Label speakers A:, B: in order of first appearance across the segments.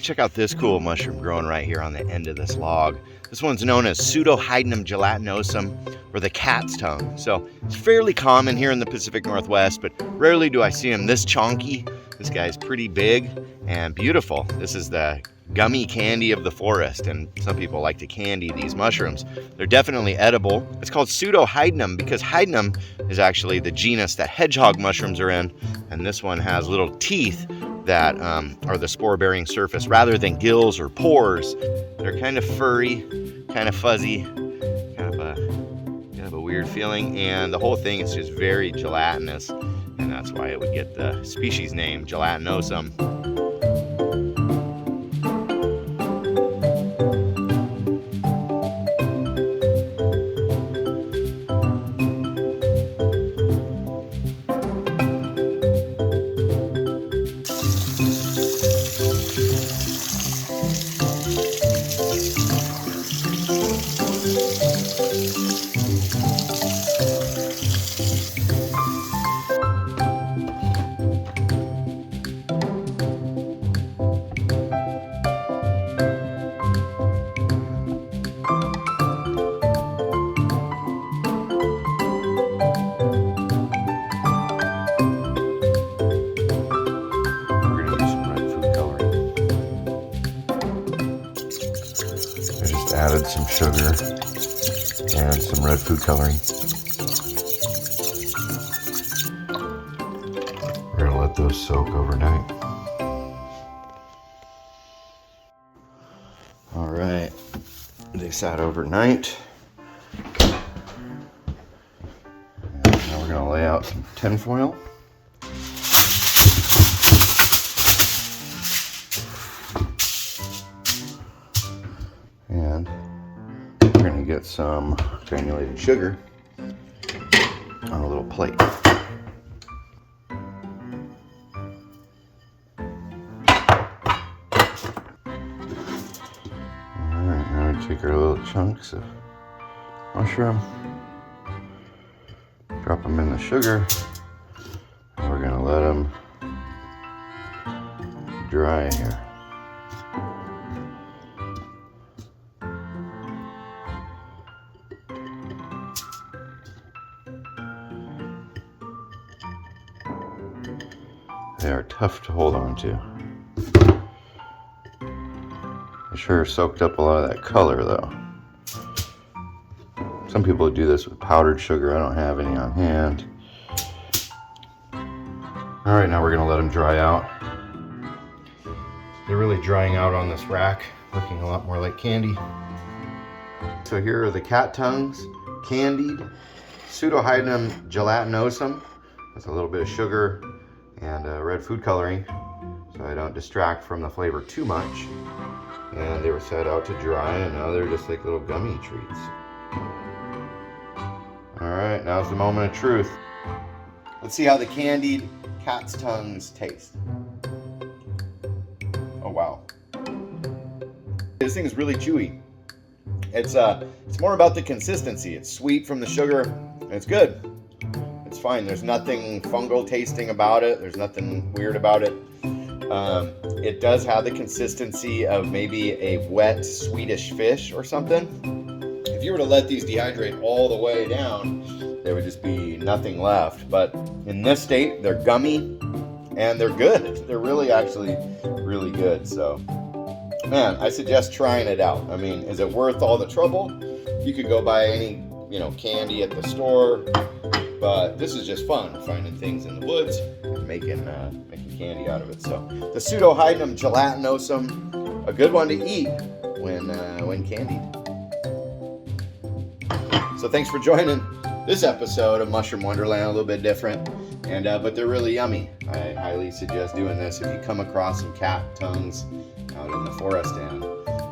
A: Check out this cool mushroom growing right here on the end of this log. This one's known as Pseudohydnum gelatinosum, or the cat's tongue. So it's fairly common here in the Pacific Northwest, but rarely do I see them this chonky. This guy's pretty big and beautiful. This is the gummy candy of the forest, and some people like to candy these mushrooms. They're definitely edible. It's called Pseudohydnum because hydnum is actually the genus that hedgehog mushrooms are in, and this one has little teeth that are the spore-bearing surface rather than gills or pores. They're kind of furry, kind of fuzzy, kind of a weird feeling, and the whole thing is just very gelatinous, and that's why it would get the species name gelatinosum. Added some sugar and some red food coloring. We're going to let those soak overnight. All right, they sat overnight. And now we're going to lay out some tin foil. And we're going to get some granulated sugar on a little plate. Alright, now we take our little chunks of mushroom, drop them in the sugar, and we're going to let them dry here. They are tough to hold on to. I sure soaked up a lot of that color though. Some people do this with powdered sugar. I don't have any on hand. Alright, now we're going to let them dry out. They're really drying out on this rack, looking a lot more like candy. So here are the cat tongues, Candied, Pseudohydnum gelatinosum. That's a little bit of sugar and red food coloring, so I don't distract from the flavor too much. And they were set out to dry, and now they're just like little gummy treats. Alright, now's the moment of truth. Let's see how the candied cat's tongues taste. Oh wow. This thing is really chewy. It's more about the consistency. It's sweet from the sugar, and it's good. It's fine. There's nothing fungal tasting about it. There's nothing weird about it. It does have the consistency of maybe a wet Swedish fish or something. If you were to let these dehydrate all the way down, there would just be nothing left. But in this state, they're gummy and they're good. They're really actually really good. So, man, I suggest trying it out. I mean, is it worth all the trouble? You could go buy any, candy at the store. But this is just fun, finding things in the woods and making candy out of it. So the Pseudohydnum gelatinosum, a good one to eat when candied. So thanks for joining this episode of Mushroom Wonderland, a little bit different, and but they're really yummy. I highly suggest doing this if you come across some cat tongues out in the forest. And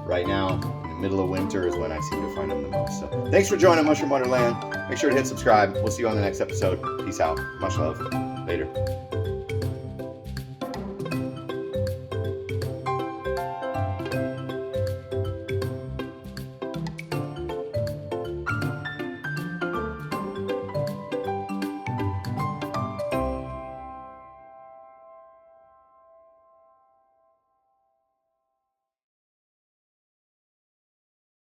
A: right now, in the middle of winter, is when I seem to find them the most. So thanks for joining Mushroom Wonderland. Make sure to hit subscribe. We'll see you on the next episode. Peace out. Much love. Later.